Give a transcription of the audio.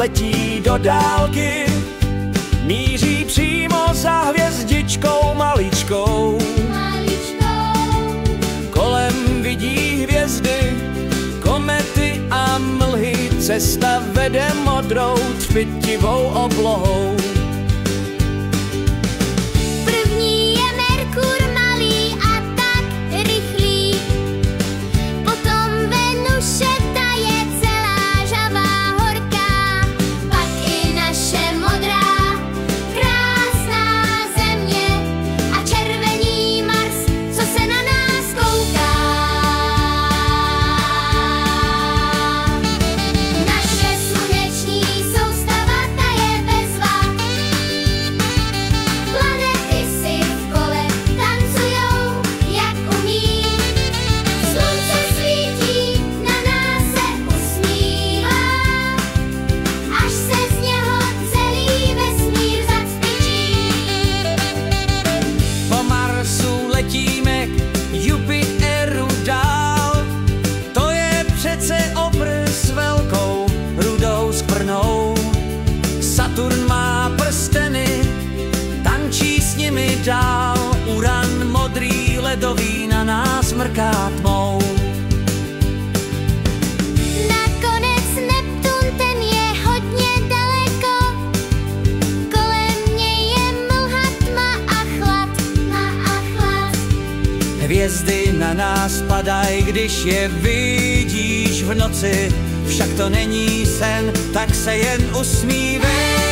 letí do dálky, míří přímo za hvězdičkou maličkou. Kolem vidí hvězdy, komety a mlhy, cesta vede modrou třpitivou oblohou. První je Merkur malý a tak rychlý, potom Venuše, ta je celá žavá horká, pak i naše modrá krásná země a červený Mars, co se na nás kouká. Naše sluneční soustava, ta je bezva, planety si v kole tancujou, jak umí. Slunce svítí, na nás se usmívá, až se z něho celý vesmír zacvičí. Po Marsu letíme k Jupiteru dál, to je přece obr s velkou rudou skvrnou. Saturn má prsteny, tančí s nimi dál, Uran modrý ledový na nás mrká tmou. Nakonec Neptun, ten je hodně daleko, kolem něj je mlha, tma a chlad, Hvězdy na nás padají, když je vidíš v noci, však to není sen, tak se jen usmívej.